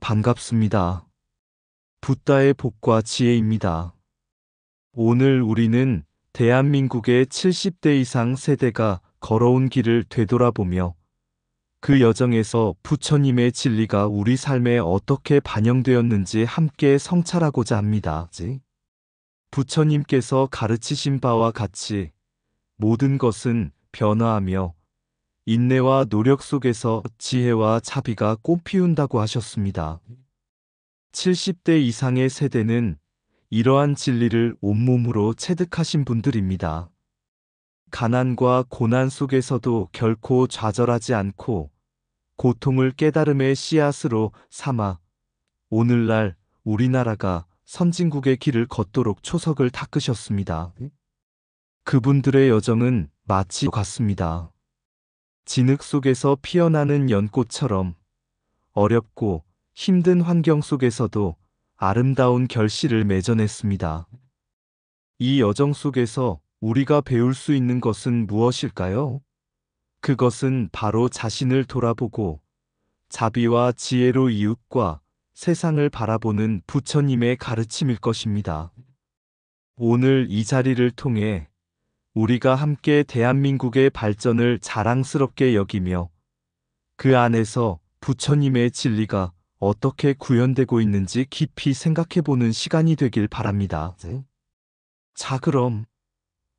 반갑습니다. 붓다의 복과 지혜입니다. 오늘 우리는 대한민국의 70대 이상 세대가 걸어온 길을 되돌아보며 그 여정에서 부처님의 진리가 우리 삶에 어떻게 반영되었는지 함께 성찰하고자 합니다. 부처님께서 가르치신 바와 같이 모든 것은 변화하며 인내와 노력 속에서 지혜와 자비가 꽃 피운다고 하셨습니다. 70대 이상의 세대는 이러한 진리를 온몸으로 체득하신 분들입니다. 가난과 고난 속에서도 결코 좌절하지 않고 고통을 깨달음의 씨앗으로 삼아 오늘날 우리나라가 선진국의 길을 걷도록 초석을 닦으셨습니다. 그분들의 여정은 마치 같습니다. 진흙 속에서 피어나는 연꽃처럼 어렵고 힘든 환경 속에서도 아름다운 결실을 맺어냈습니다. 이 여정 속에서 우리가 배울 수 있는 것은 무엇일까요? 그것은 바로 자신을 돌아보고 자비와 지혜로 이웃과 세상을 바라보는 부처님의 가르침일 것입니다. 오늘 이 자리를 통해 우리가 함께 대한민국의 발전을 자랑스럽게 여기며 그 안에서 부처님의 진리가 어떻게 구현되고 있는지 깊이 생각해보는 시간이 되길 바랍니다. 자, 그럼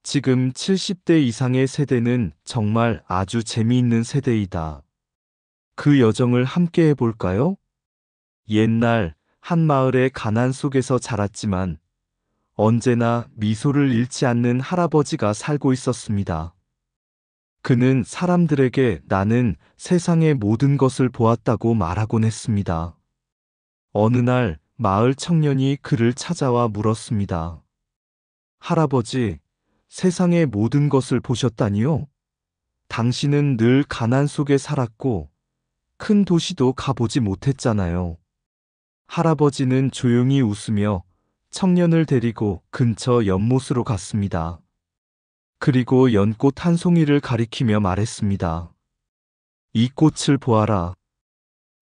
지금 70대 이상의 세대는 정말 아주 재미있는 세대이다. 그 여정을 함께 해볼까요? 옛날 한 마을의 가난 속에서 자랐지만 언제나 미소를 잃지 않는 할아버지가 살고 있었습니다. 그는 사람들에게 나는 세상의 모든 것을 보았다고 말하곤 했습니다. 어느 날 마을 청년이 그를 찾아와 물었습니다. 할아버지, 세상의 모든 것을 보셨다니요? 당신은 늘 가난 속에 살았고 큰 도시도 가보지 못했잖아요. 할아버지는 조용히 웃으며 청년을 데리고 근처 연못으로 갔습니다. 그리고 연꽃 한 송이를 가리키며 말했습니다. 이 꽃을 보아라.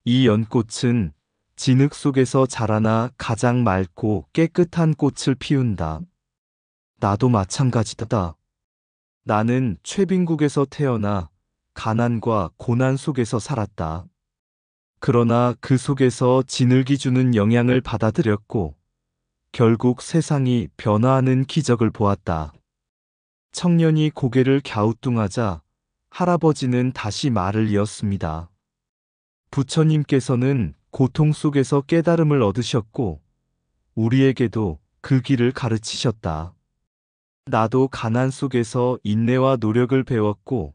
이 연꽃은 진흙 속에서 자라나 가장 맑고 깨끗한 꽃을 피운다. 나도 마찬가지다. 나는 최빈국에서 태어나 가난과 고난 속에서 살았다. 그러나 그 속에서 진흙이 주는 영향을 받아들였고 결국 세상이 변화하는 기적을 보았다. 청년이 고개를 갸우뚱하자 할아버지는 다시 말을 이었습니다. 부처님께서는 고통 속에서 깨달음을 얻으셨고 우리에게도 그 길을 가르치셨다. 나도 가난 속에서 인내와 노력을 배웠고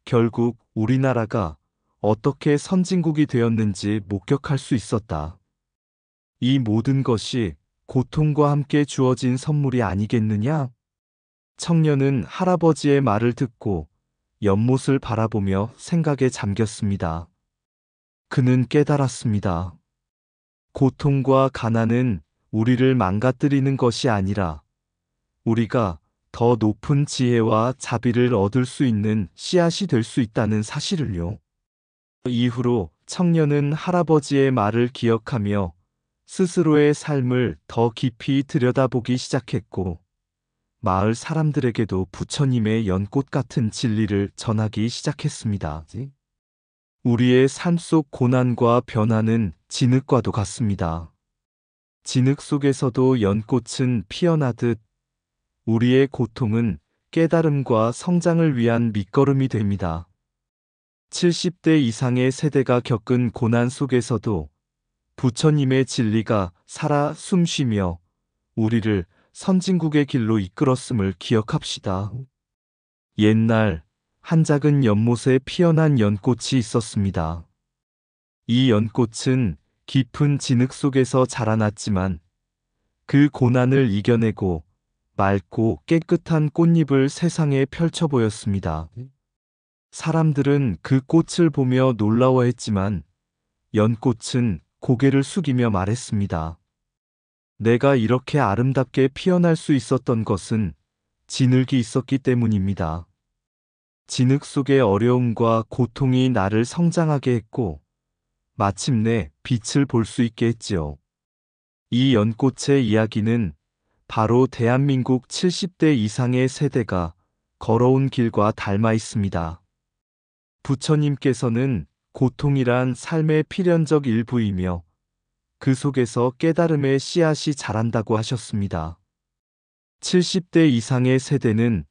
결국 우리나라가 어떻게 선진국이 되었는지 목격할 수 있었다. 이 모든 것이 고통과 함께 주어진 선물이 아니겠느냐? 청년은 할아버지의 말을 듣고 연못을 바라보며 생각에 잠겼습니다. 그는 깨달았습니다. 고통과 가난은 우리를 망가뜨리는 것이 아니라 우리가 더 높은 지혜와 자비를 얻을 수 있는 씨앗이 될 수 있다는 사실을요. 이후로 청년은 할아버지의 말을 기억하며 스스로의 삶을 더 깊이 들여다보기 시작했고 마을 사람들에게도 부처님의 연꽃 같은 진리를 전하기 시작했습니다. 우리의 삶 속 고난과 변화는 진흙과도 같습니다. 진흙 속에서도 연꽃은 피어나듯 우리의 고통은 깨달음과 성장을 위한 밑거름이 됩니다. 70대 이상의 세대가 겪은 고난 속에서도 부처님의 진리가 살아 숨쉬며 우리를 선진국의 길로 이끌었음을 기억합시다. 옛날 한 작은 연못에 피어난 연꽃이 있었습니다. 이 연꽃은 깊은 진흙 속에서 자라났지만 그 고난을 이겨내고 맑고 깨끗한 꽃잎을 세상에 펼쳐 보였습니다. 사람들은 그 꽃을 보며 놀라워했지만 연꽃은 고개를 숙이며 말했습니다. 내가 이렇게 아름답게 피어날 수 있었던 것은 진흙이 있었기 때문입니다. 진흙 속의 어려움과 고통이 나를 성장하게 했고 마침내 빛을 볼 수 있게 했지요. 이 연꽃의 이야기는 바로 대한민국 70대 이상의 세대가 걸어온 길과 닮아 있습니다. 부처님께서는 고통이란 삶의 필연적 일부이며 그 속에서 깨달음의 씨앗이 자란다고 하셨습니다. 70대 이상의 세대는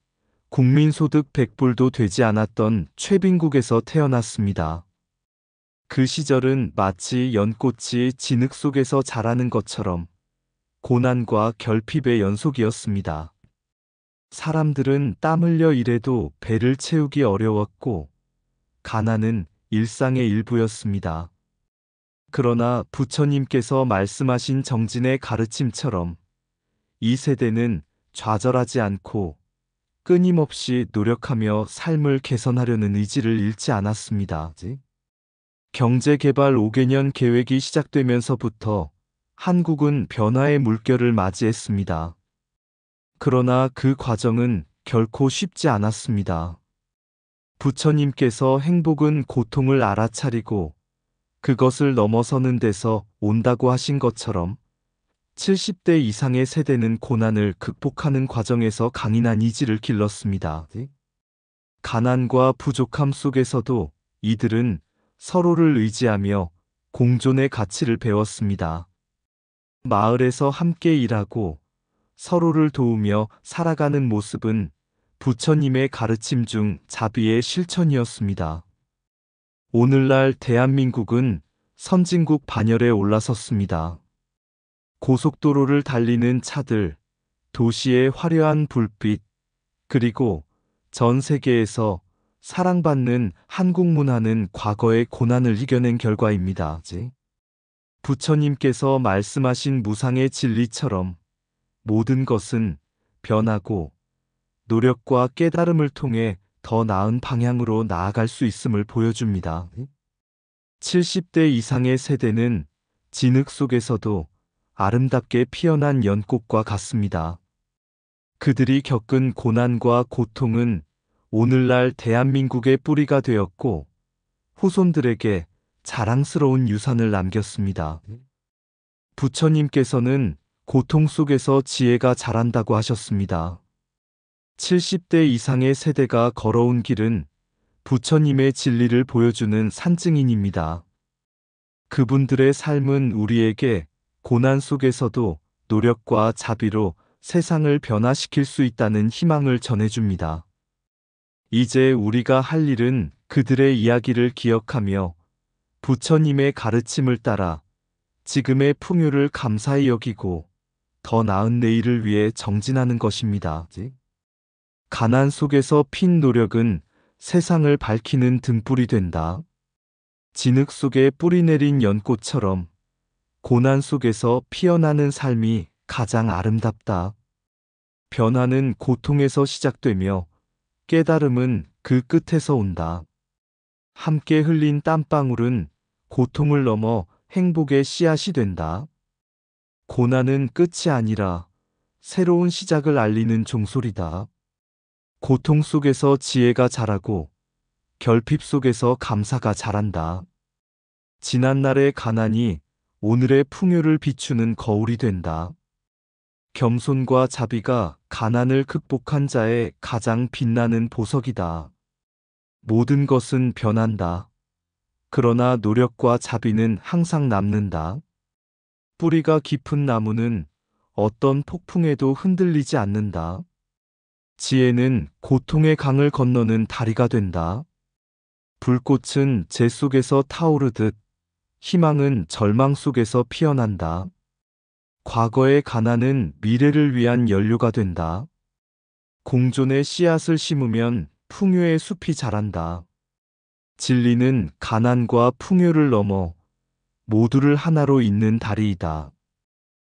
국민소득 100불도 되지 않았던 최빈국에서 태어났습니다. 그 시절은 마치 연꽃이 진흙 속에서 자라는 것처럼 고난과 결핍의 연속이었습니다. 사람들은 땀 흘려 일해도 배를 채우기 어려웠고 가난은 일상의 일부였습니다. 그러나 부처님께서 말씀하신 정진의 가르침처럼 이 세대는 좌절하지 않고 끊임없이 노력하며 삶을 개선하려는 의지를 잃지 않았습니다. 경제개발 5개년 계획이 시작되면서부터 한국은 변화의 물결을 맞이했습니다. 그러나 그 과정은 결코 쉽지 않았습니다. 부처님께서 행복은 고통을 알아차리고 그것을 넘어서는 데서 온다고 하신 것처럼 70대 이상의 세대는 고난을 극복하는 과정에서 강인한 의지를 길렀습니다. 가난과 부족함 속에서도 이들은 서로를 의지하며 공존의 가치를 배웠습니다. 마을에서 함께 일하고 서로를 도우며 살아가는 모습은 부처님의 가르침 중 자비의 실천이었습니다. 오늘날 대한민국은 선진국 반열에 올라섰습니다. 고속도로를 달리는 차들, 도시의 화려한 불빛, 그리고 전 세계에서 사랑받는 한국 문화는 과거의 고난을 이겨낸 결과입니다. 부처님께서 말씀하신 무상의 진리처럼 모든 것은 변하고 노력과 깨달음을 통해 더 나은 방향으로 나아갈 수 있음을 보여줍니다. 70대 이상의 세대는 진흙 속에서도 아름답게 피어난 연꽃과 같습니다. 그들이 겪은 고난과 고통은 오늘날 대한민국의 뿌리가 되었고 후손들에게 자랑스러운 유산을 남겼습니다. 부처님께서는 고통 속에서 지혜가 자란다고 하셨습니다. 70대 이상의 세대가 걸어온 길은 부처님의 진리를 보여주는 산증인입니다. 그분들의 삶은 우리에게 고난 속에서도 노력과 자비로 세상을 변화시킬 수 있다는 희망을 전해줍니다. 이제 우리가 할 일은 그들의 이야기를 기억하며 부처님의 가르침을 따라 지금의 풍요를 감사히 여기고 더 나은 내일을 위해 정진하는 것입니다. 가난 속에서 핀 노력은 세상을 밝히는 등불이 된다. 진흙 속에 뿌리 내린 연꽃처럼 고난 속에서 피어나는 삶이 가장 아름답다. 변화는 고통에서 시작되며 깨달음은 그 끝에서 온다. 함께 흘린 땀방울은 고통을 넘어 행복의 씨앗이 된다. 고난은 끝이 아니라 새로운 시작을 알리는 종소리다. 고통 속에서 지혜가 자라고 결핍 속에서 감사가 자란다. 지난날의 가난이 오늘의 풍요를 비추는 거울이 된다. 겸손과 자비가 가난을 극복한 자의 가장 빛나는 보석이다. 모든 것은 변한다. 그러나 노력과 자비는 항상 남는다. 뿌리가 깊은 나무는 어떤 폭풍에도 흔들리지 않는다. 지혜는 고통의 강을 건너는 다리가 된다. 불꽃은 재 속에서 타오르듯 희망은 절망 속에서 피어난다. 과거의 가난은 미래를 위한 연료가 된다. 공존의 씨앗을 심으면 풍요의 숲이 자란다. 진리는 가난과 풍요를 넘어 모두를 하나로 잇는 다리이다.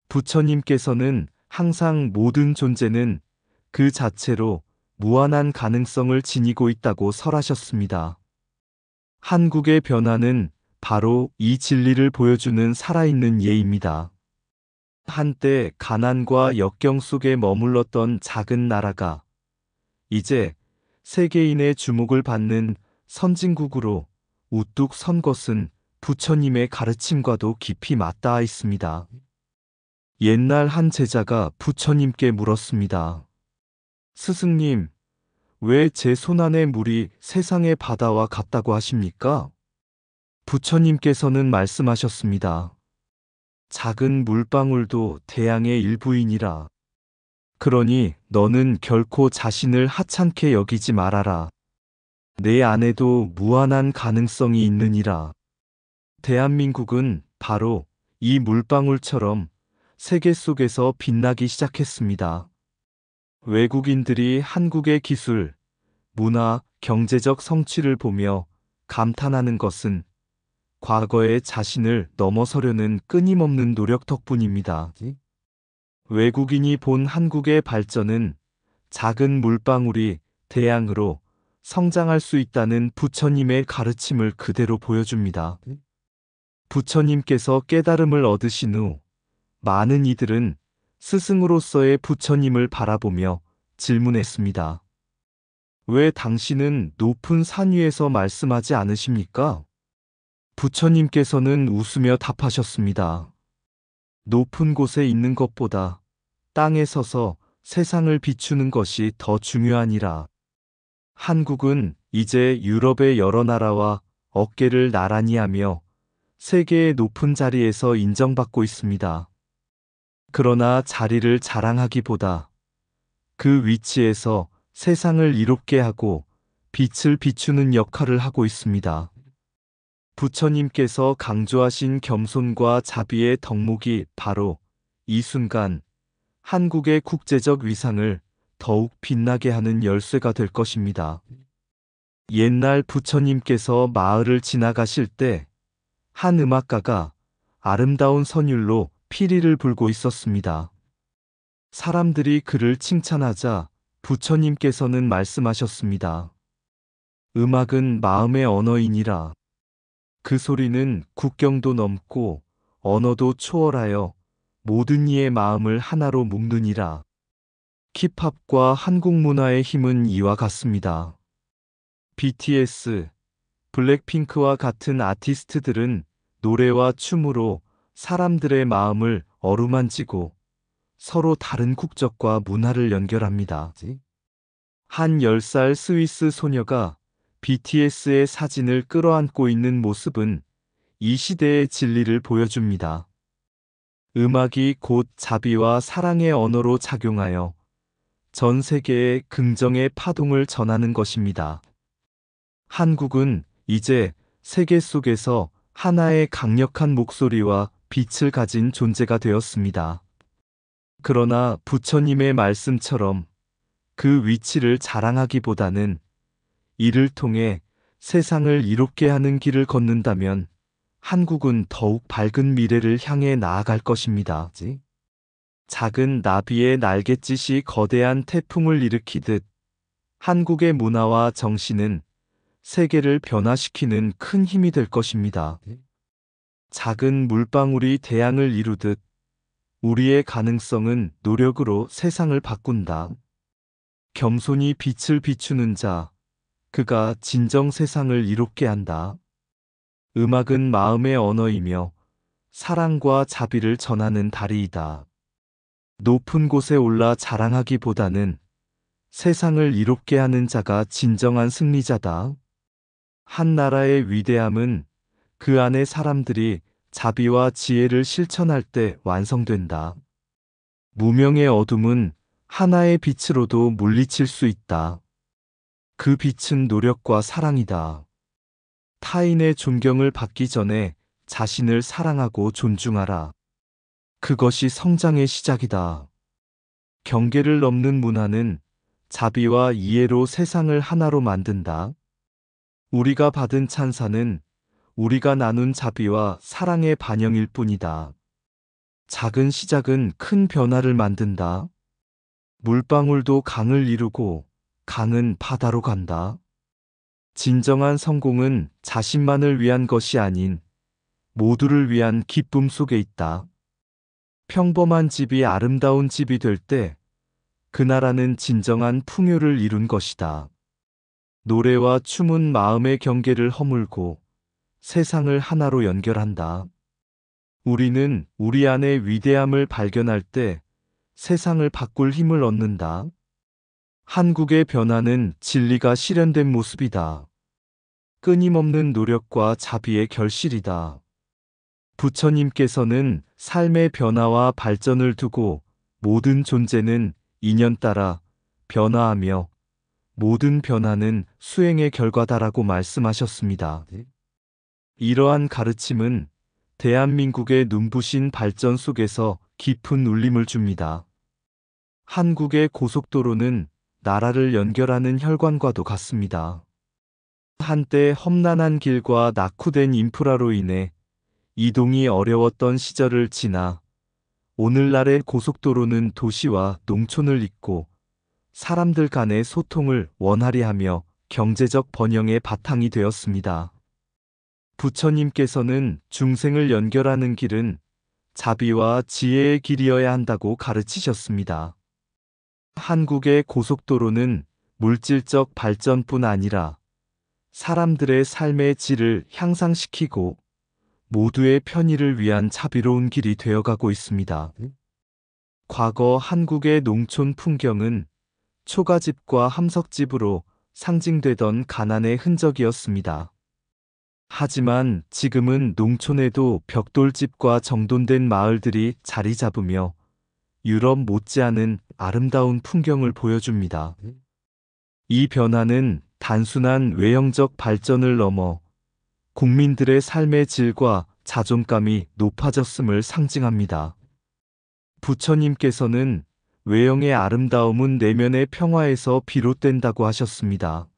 부처님께서는 항상 모든 존재는 그 자체로 무한한 가능성을 지니고 있다고 설하셨습니다. 한국의 변화는 바로 이 진리를 보여주는 살아있는 예입니다. 한때 가난과 역경 속에 머물렀던 작은 나라가 이제 세계인의 주목을 받는 선진국으로 우뚝 선 것은 부처님의 가르침과도 깊이 맞닿아 있습니다. 옛날 한 제자가 부처님께 물었습니다. 스승님, 왜 제 손안의 물이 세상의 바다와 같다고 하십니까? 부처님께서는 말씀하셨습니다. 작은 물방울도 태양의 일부이니라. 그러니 너는 결코 자신을 하찮게 여기지 말아라. 내 안에도 무한한 가능성이 있느니라. 대한민국은 바로 이 물방울처럼 세계 속에서 빛나기 시작했습니다. 외국인들이 한국의 기술, 문화, 경제적 성취를 보며 감탄하는 것은 과거의 자신을 넘어서려는 끊임없는 노력 덕분입니다. 외국인이 본 한국의 발전은 작은 물방울이 대양으로 성장할 수 있다는 부처님의 가르침을 그대로 보여줍니다. 부처님께서 깨달음을 얻으신 후 많은 이들은 스승으로서의 부처님을 바라보며 질문했습니다. 왜 당신은 높은 산 위에서 말씀하지 않으십니까? 부처님께서는 웃으며 답하셨습니다. 높은 곳에 있는 것보다 땅에 서서 세상을 비추는 것이 더 중요하니라. 한국은 이제 유럽의 여러 나라와 어깨를 나란히 하며 세계의 높은 자리에서 인정받고 있습니다. 그러나 자리를 자랑하기보다 그 위치에서 세상을 이롭게 하고 빛을 비추는 역할을 하고 있습니다. 부처님께서 강조하신 겸손과 자비의 덕목이 바로 이 순간 한국의 국제적 위상을 더욱 빛나게 하는 열쇠가 될 것입니다. 옛날 부처님께서 마을을 지나가실 때 한 음악가가 아름다운 선율로 피리를 불고 있었습니다. 사람들이 그를 칭찬하자 부처님께서는 말씀하셨습니다. 음악은 마음의 언어이니라. 그 소리는 국경도 넘고 언어도 초월하여 모든 이의 마음을 하나로 묶느니라. 힙합과 한국 문화의 힘은 이와 같습니다. BTS, 블랙핑크와 같은 아티스트들은 노래와 춤으로 사람들의 마음을 어루만지고 서로 다른 국적과 문화를 연결합니다. 한 10살 스위스 소녀가 BTS의 사진을 끌어안고 있는 모습은 이 시대의 진리를 보여줍니다. 음악이 곧 자비와 사랑의 언어로 작용하여 전 세계에 긍정의 파동을 전하는 것입니다. 한국은 이제 세계 속에서 하나의 강력한 목소리와 빛을 가진 존재가 되었습니다. 그러나 부처님의 말씀처럼 그 위치를 자랑하기보다는 이를 통해 세상을 이롭게 하는 길을 걷는다면 한국은 더욱 밝은 미래를 향해 나아갈 것입니다. 작은 나비의 날갯짓이 거대한 태풍을 일으키듯 한국의 문화와 정신은 세계를 변화시키는 큰 힘이 될 것입니다. 작은 물방울이 대양을 이루듯 우리의 가능성은 노력으로 세상을 바꾼다. 겸손히 빛을 비추는 자, 그가 진정 세상을 이롭게 한다. 음악은 마음의 언어이며 사랑과 자비를 전하는 다리이다. 높은 곳에 올라 자랑하기보다는 세상을 이롭게 하는 자가 진정한 승리자다. 한 나라의 위대함은 그 안의 사람들이 자비와 지혜를 실천할 때 완성된다. 무명의 어둠은 하나의 빛으로도 물리칠 수 있다. 그 빛은 노력과 사랑이다. 타인의 존경을 받기 전에 자신을 사랑하고 존중하라. 그것이 성장의 시작이다. 경계를 넘는 문화는 자비와 이해로 세상을 하나로 만든다. 우리가 받은 찬사는 우리가 나눈 자비와 사랑의 반영일 뿐이다. 작은 시작은 큰 변화를 만든다. 물방울도 강을 이루고 강은 바다로 간다. 진정한 성공은 자신만을 위한 것이 아닌 모두를 위한 기쁨 속에 있다. 평범한 집이 아름다운 집이 될 때 그 나라는 진정한 풍요를 이룬 것이다. 노래와 춤은 마음의 경계를 허물고 세상을 하나로 연결한다. 우리는 우리 안의 위대함을 발견할 때 세상을 바꿀 힘을 얻는다. 한국의 변화는 진리가 실현된 모습이다. 끊임없는 노력과 자비의 결실이다. 부처님께서는 삶의 변화와 발전을 두고 모든 존재는 인연 따라 변화하며 모든 변화는 수행의 결과다라고 말씀하셨습니다. 이러한 가르침은 대한민국의 눈부신 발전 속에서 깊은 울림을 줍니다. 한국의 고속도로는 나라를 연결하는 혈관과도 같습니다. 한때 험난한 길과 낙후된 인프라로 인해 이동이 어려웠던 시절을 지나 오늘날의 고속도로는 도시와 농촌을 잇고 사람들 간의 소통을 원활히 하며 경제적 번영의 바탕이 되었습니다. 부처님께서는 중생을 연결하는 길은 자비와 지혜의 길이어야 한다고 가르치셨습니다. 한국의 고속도로는 물질적 발전뿐 아니라 사람들의 삶의 질을 향상시키고 모두의 편의를 위한 자비로운 길이 되어가고 있습니다. 과거 한국의 농촌 풍경은 초가집과 함석집으로 상징되던 가난의 흔적이었습니다. 하지만 지금은 농촌에도 벽돌집과 정돈된 마을들이 자리 잡으며 유럽 못지않은 아름다운 풍경을 보여줍니다. 이 변화는 단순한 외형적 발전을 넘어 국민들의 삶의 질과 자존감이 높아졌음을 상징합니다. 부처님께서는 외형의 아름다움은 내면의 평화에서 비롯된다고 하셨습니다.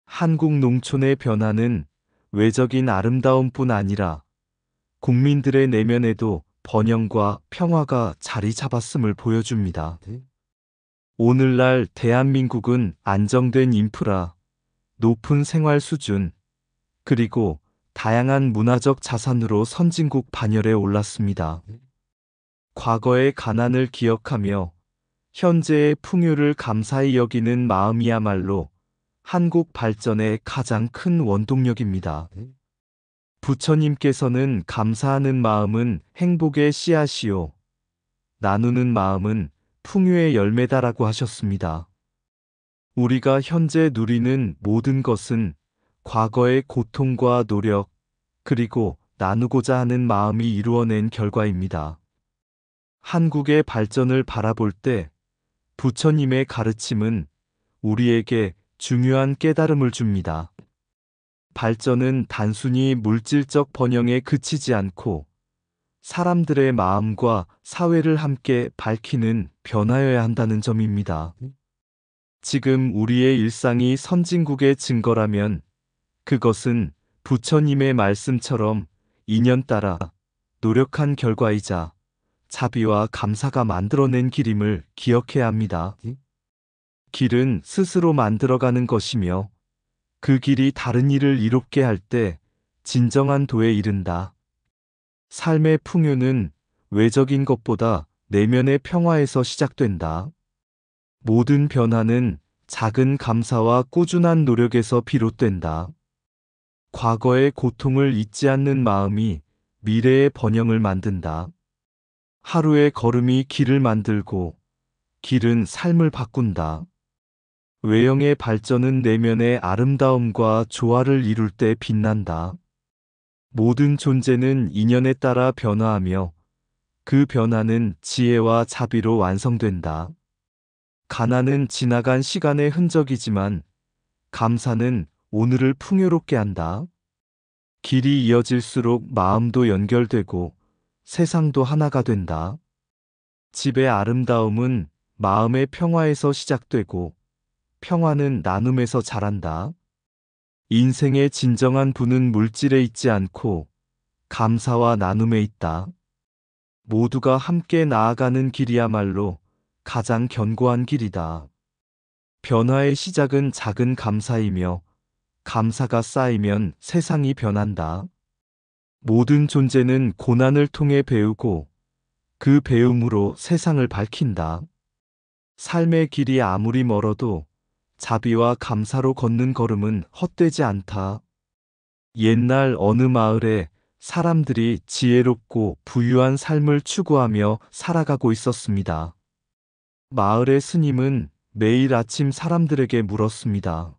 한국 농촌의 변화는 외적인 아름다움뿐 아니라 국민들의 내면에도 번영과 평화가 자리 잡았음을 보여줍니다. 오늘날 대한민국은 안정된 인프라, 높은 생활 수준, 그리고 다양한 문화적 자산으로 선진국 반열에 올랐습니다. 과거의 가난을 기억하며 현재의 풍요를 감사히 여기는 마음이야말로 한국 발전의 가장 큰 원동력입니다. 부처님께서는 감사하는 마음은 행복의 씨앗이요, 나누는 마음은 풍요의 열매다라고 하셨습니다. 우리가 현재 누리는 모든 것은 과거의 고통과 노력, 그리고 나누고자 하는 마음이 이루어낸 결과입니다. 한국의 발전을 바라볼 때 부처님의 가르침은 우리에게 중요한 깨달음을 줍니다. 발전은 단순히 물질적 번영에 그치지 않고 사람들의 마음과 사회를 함께 밝히는 변화여야 한다는 점입니다. 지금 우리의 일상이 선진국의 증거라면 그것은 부처님의 말씀처럼 인연 따라 노력한 결과이자 자비와 감사가 만들어낸 길임을 기억해야 합니다. 길은 스스로 만들어가는 것이며 그 길이 다른 이를 이롭게 할 때 진정한 도에 이른다. 삶의 풍요는 외적인 것보다 내면의 평화에서 시작된다. 모든 변화는 작은 감사와 꾸준한 노력에서 비롯된다. 과거의 고통을 잊지 않는 마음이 미래의 번영을 만든다. 하루의 걸음이 길을 만들고 길은 삶을 바꾼다. 외형의 발전은 내면의 아름다움과 조화를 이룰 때 빛난다. 모든 존재는 인연에 따라 변화하며 그 변화는 지혜와 자비로 완성된다. 가난은 지나간 시간의 흔적이지만 감사는 오늘을 풍요롭게 한다. 길이 이어질수록 마음도 연결되고 세상도 하나가 된다. 집의 아름다움은 마음의 평화에서 시작되고 평화는 나눔에서 자란다. 인생의 진정한 부는 물질에 있지 않고 감사와 나눔에 있다. 모두가 함께 나아가는 길이야말로 가장 견고한 길이다. 변화의 시작은 작은 감사이며 감사가 쌓이면 세상이 변한다. 모든 존재는 고난을 통해 배우고 그 배움으로 세상을 밝힌다. 삶의 길이 아무리 멀어도 자비와 감사로 걷는 걸음은 헛되지 않다. 옛날 어느 마을에 사람들이 지혜롭고 부유한 삶을 추구하며 살아가고 있었습니다. 마을의 스님은 매일 아침 사람들에게 물었습니다.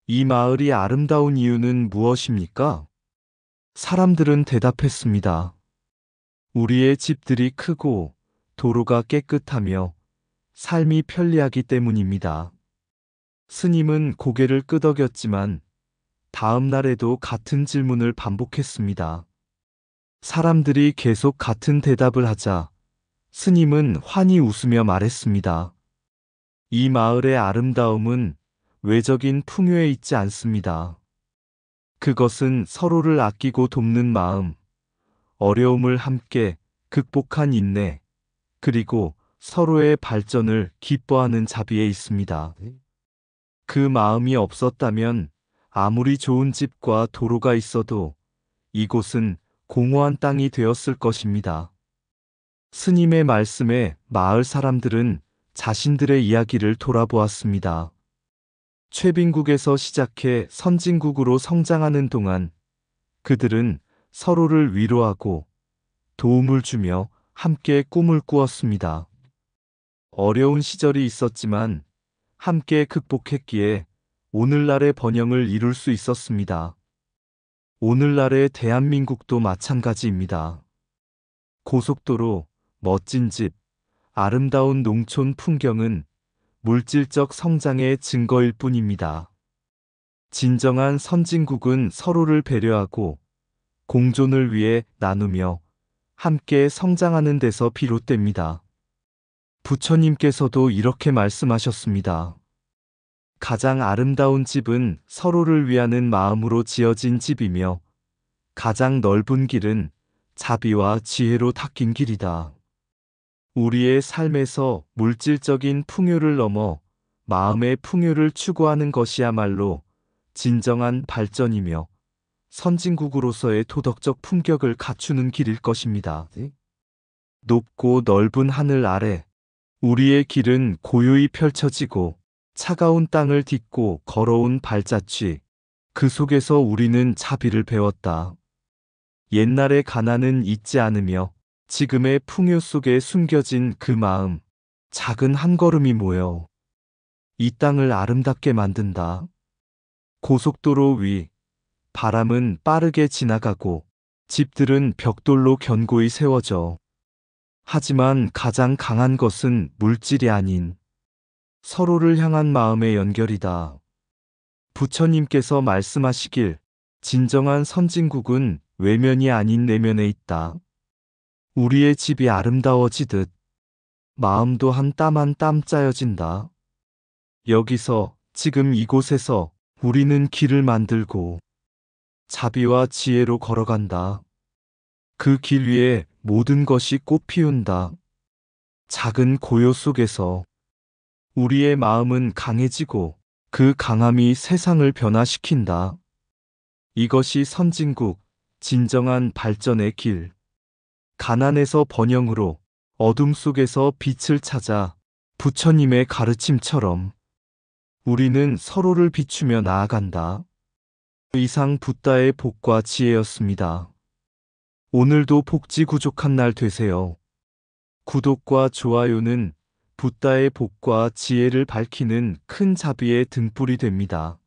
이 마을이 아름다운 이유는 무엇입니까? 사람들은 대답했습니다. 우리의 집들이 크고 도로가 깨끗하며 삶이 편리하기 때문입니다. 스님은 고개를 끄덕였지만 다음 날에도 같은 질문을 반복했습니다. 사람들이 계속 같은 대답을 하자 스님은 환히 웃으며 말했습니다. 이 마을의 아름다움은 외적인 풍요에 있지 않습니다. 그것은 서로를 아끼고 돕는 마음, 어려움을 함께 극복한 인내, 그리고 서로의 발전을 기뻐하는 자비에 있습니다. 그 마음이 없었다면 아무리 좋은 집과 도로가 있어도 이곳은 공허한 땅이 되었을 것입니다. 스님의 말씀에 마을 사람들은 자신들의 이야기를 돌아보았습니다. 최빈국에서 시작해 선진국으로 성장하는 동안 그들은 서로를 위로하고 도움을 주며 함께 꿈을 꾸었습니다. 어려운 시절이 있었지만 함께 극복했기에 오늘날의 번영을 이룰 수 있었습니다. 오늘날의 대한민국도 마찬가지입니다. 고속도로, 멋진 집, 아름다운 농촌 풍경은 물질적 성장의 증거일 뿐입니다. 진정한 선진국은 서로를 배려하고 공존을 위해 나누며 함께 성장하는 데서 비롯됩니다. 부처님께서도 이렇게 말씀하셨습니다. 가장 아름다운 집은 서로를 위하는 마음으로 지어진 집이며 가장 넓은 길은 자비와 지혜로 닦인 길이다. 우리의 삶에서 물질적인 풍요를 넘어 마음의 풍요를 추구하는 것이야말로 진정한 발전이며 선진국으로서의 도덕적 품격을 갖추는 길일 것입니다. 높고 넓은 하늘 아래 우리의 길은 고요히 펼쳐지고 차가운 땅을 딛고 걸어온 발자취, 그 속에서 우리는 자비를 배웠다. 옛날의 가난은 잊지 않으며 지금의 풍요 속에 숨겨진 그 마음, 작은 한 걸음이 모여 이 땅을 아름답게 만든다. 고속도로 위, 바람은 빠르게 지나가고 집들은 벽돌로 견고히 세워져. 하지만 가장 강한 것은 물질이 아닌 서로를 향한 마음의 연결이다. 부처님께서 말씀하시길 진정한 선진국은 외면이 아닌 내면에 있다. 우리의 집이 아름다워지듯 마음도 한 땀 한 땀 짜여진다. 여기서 지금 이곳에서 우리는 길을 만들고 자비와 지혜로 걸어간다. 그 길 위에 모든 것이 꽃 피운다. 작은 고요 속에서 우리의 마음은 강해지고 그 강함이 세상을 변화시킨다. 이것이 선진국, 진정한 발전의 길. 가난에서 번영으로, 어둠 속에서 빛을 찾아 부처님의 가르침처럼 우리는 서로를 비추며 나아간다. 이상 붓다의 복과 지혜였습니다. 오늘도 복지구족한 날 되세요. 구독과 좋아요는 붓다의 복과 지혜를 밝히는 큰 자비의 등불이 됩니다.